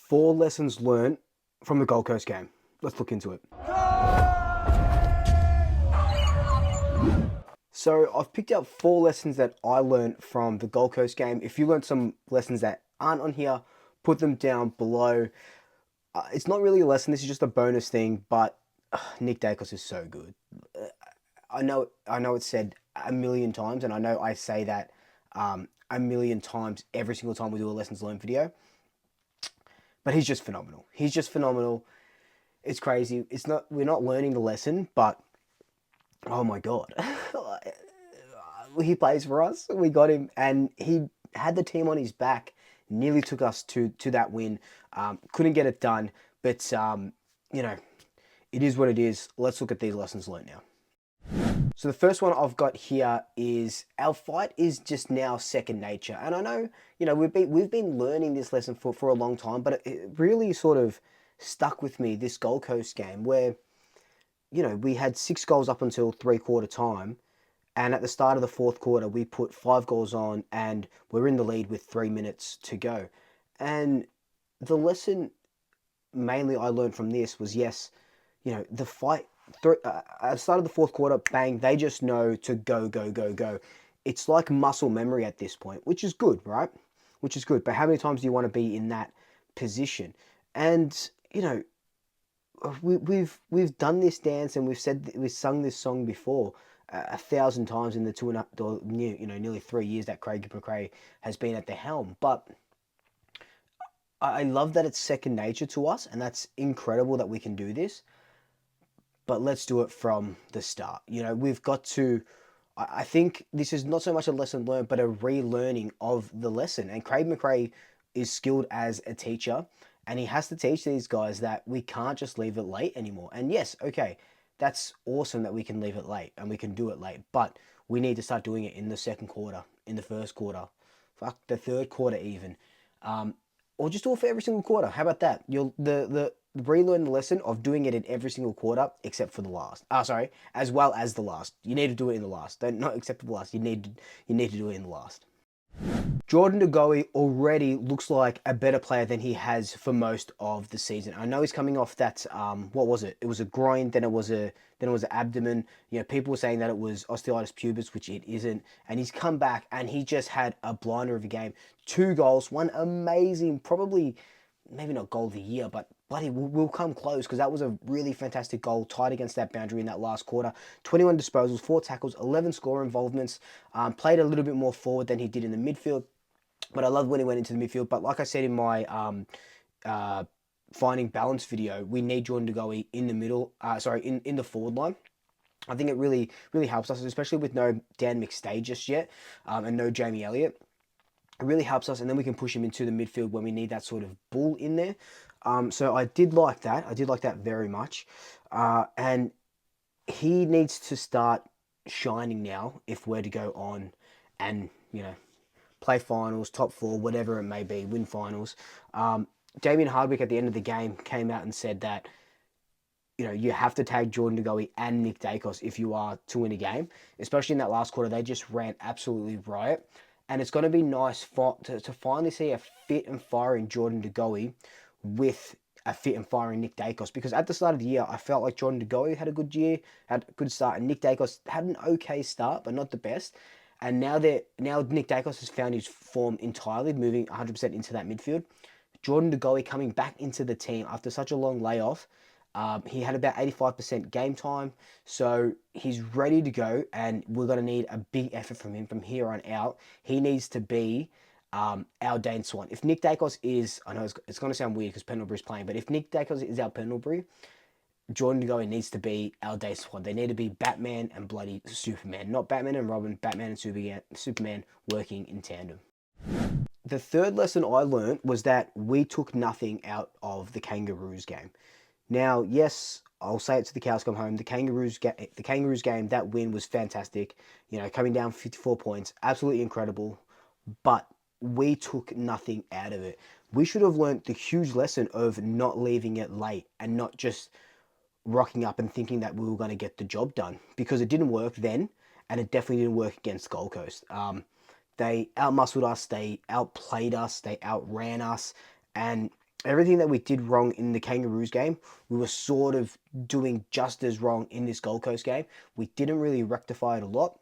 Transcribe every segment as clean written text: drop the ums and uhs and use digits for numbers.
4 lessons learned from the Gold Coast game. Let's look into it. So I've picked out 4 lessons that I learned from the Gold Coast game. If you learned some lessons that aren't on here, put them down below. It's not really a lesson, this is just a bonus thing, but Nick Dacos is so good. I know it's said a million times, and I know I say that a million times every single time we do a lessons learned video. But he's just phenomenal. He's just phenomenal. It's crazy. We're not learning the lesson, but oh my god. He plays for us. We got him, and he had the team on his back. Nearly took us to that win. Couldn't get it done, but you know, it is what it is. Let's look at these lessons learned now. So the first one I've got here is our fight is just now second nature. And I know, we've been learning this lesson for a long time, but it really sort of stuck with me this Gold Coast game where, we had 6 goals up until 3/4 time. And at the start of the 4th quarter, we put 5 goals on and we're in the lead with 3 minutes to go. And the lesson mainly I learned from this was, yes, the fight at the start of the 4th quarter, bang, they just know to go, go, go, go. It's like muscle memory at this point, which is good, right? Which is good. But how many times do you want to be in that position? And, we've done this dance and we've sung this song before 1,000 times in the 2.5, nearly 3 years that Craig McRae has been at the helm. But I love that it's second nature to us, and that's incredible that we can do this. But let's do it from the start. We've got to. I think this is not so much a lesson learned, but a relearning of the lesson. And Craig McRae is skilled as a teacher, and he has to teach these guys that we can't just leave it late anymore. And yes, okay, that's awesome that we can leave it late and we can do it late, but we need to start doing it in the 2nd quarter, in the 1st quarter, fuck, the 3rd quarter even, or just do it for every single quarter. How about that? You'll relearn the lesson of doing it in every single quarter except for the last. As well as the last. You need to do it in the last. Don't not except for the last. You need to do it in the last. Jordan De Goey already looks like a better player than he has for most of the season. I know he's coming off that what was it? It was a groin, then it was an abdomen. People were saying that it was osteitis pubis, which it isn't. And he's come back and he just had a blinder of a game. 2 goals, one amazing, probably maybe not goal of the year, but bloody we'll come close because that was a really fantastic goal, tied against that boundary in that last quarter. 21 disposals, 4 tackles, 11 score involvements. Played a little bit more forward than he did in the midfield, but I love when he went into the midfield. But like I said in my finding balance video, we need Jordan De Goey in the middle. In the forward line. I think it really helps us, especially with no Dan McStay just yet, and no Jamie Elliott. It really helps us, and then we can push him into the midfield when we need that sort of bull in there. So I did like that. I did like that very much. And he needs to start shining now if we're to go on and, play finals, top 4, whatever it may be, win finals. Damien Hardwick at the end of the game came out and said that, you have to tag Jordan De Goey and Nick Dacos if you are to win a game. Especially in that last quarter, they just ran absolutely riot. And it's going to be nice to finally see a fit and firing Jordan De Goey with a fit and firing Nick Dacos. Because at the start of the year, I felt like Jordan De Goey had a good year, had a good start, and Nick Dacos had an okay start, but not the best. And now Nick Dacos has found his form entirely, moving 100% into that midfield. Jordan De Goey coming back into the team after such a long layoff. He had about 85% game time, so he's ready to go, and we're going to need a big effort from him from here on out. He needs to be our Dane Swan. If Nick Dacos is, I know it's going to sound weird because Pendlebury's playing, but if Nick Dacos is our Pendlebury, Jordan De Goey needs to be our Dane Swan. They need to be Batman and bloody Superman, not Batman and Robin, Batman and Superman working in tandem. The third lesson I learned was that we took nothing out of the Kangaroos game. Now, yes, I'll say it to the cows come home. The Kangaroos game, that win was fantastic. Coming down 54 points, absolutely incredible. But we took nothing out of it. We should have learnt the huge lesson of not leaving it late and not just rocking up and thinking that we were going to get the job done, because it didn't work then, and it definitely didn't work against Gold Coast. They outmuscled us, they outplayed us, they outran us, and everything that we did wrong in the Kangaroos game, we were sort of doing just as wrong in this Gold Coast game. We didn't really rectify it a lot.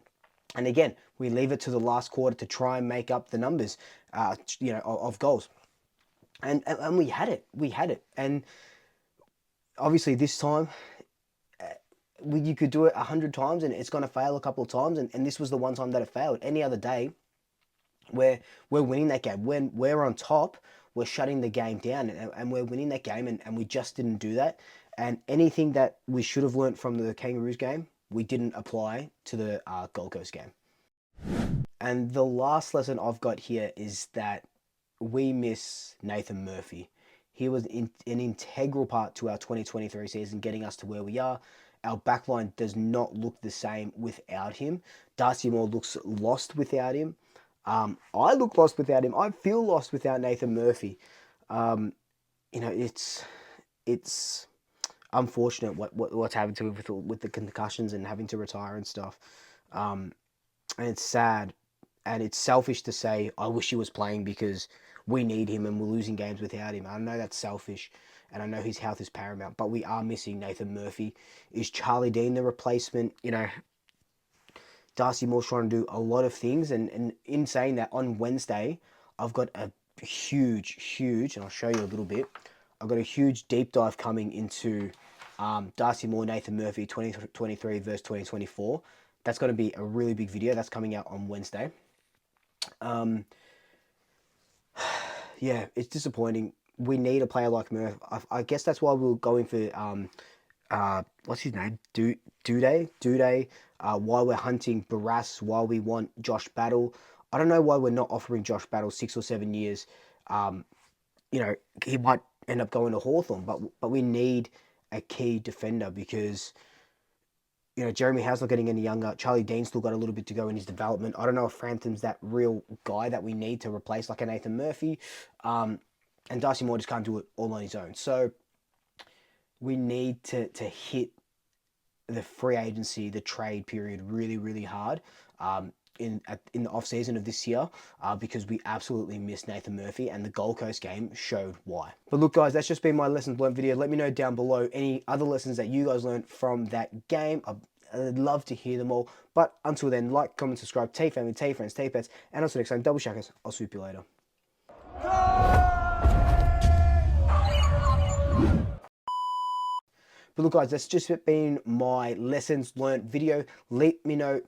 And again, we leave it to the last quarter to try and make up the numbers, of goals. And we had it. We had it. And obviously this time, you could do it 100 times and it's going to fail a couple of times. And this was the one time that it failed. Any other day, where we're winning that game. When we're on top, we're shutting the game down and we're winning that game, and we just didn't do that. And anything that we should have learnt from the Kangaroos game, we didn't apply to the Gold Coast game. And the last lesson I've got here is that we miss Nathan Murphy. He was an integral part to our 2023 season, getting us to where we are. Our backline does not look the same without him. Darcy Moore looks lost without him. I look lost without him. I feel lost without Nathan Murphy. It's unfortunate what's happened to him with the concussions and having to retire and stuff. And it's sad, and it's selfish to say I wish he was playing because we need him and we're losing games without him. I know that's selfish, and I know his health is paramount, but we are missing Nathan Murphy. Is Charlie Dean the replacement? Darcy Moore's trying to do a lot of things, and in saying that, on Wednesday, I've got a huge, and I'll show you a little bit, I've got a huge deep dive coming into Darcy Moore, Nathan Murphy, 2023 versus 2024. That's going to be a really big video. That's coming out on Wednesday. Yeah, it's disappointing. We need a player like Murph. I guess that's why we were going for what's his name? Duday. Why we're hunting Barras, why we want Josh Battle. I don't know why we're not offering Josh Battle 6 or 7 years. He might end up going to Hawthorn, but we need a key defender because Jeremy Howe's not getting any younger. Charlie Dean's still got a little bit to go in his development. I don't know if Frampton's that real guy that we need to replace like a Nathan Murphy. And Darcy Moore just can't do it all on his own. So we need to hit the free agency, the trade period really, really hard in the off season of this year because we absolutely missed Nathan Murphy, and the Gold Coast game showed why. But look, guys, that's just been my lessons learned video. Let me know down below any other lessons that you guys learned from that game. I'd love to hear them all. But until then, like, comment, subscribe, tell your family, tell your friends, tell your pets, and until next time, double shackers. I'll swoop you later. But look, guys, that's just been my lessons learned video. Let me know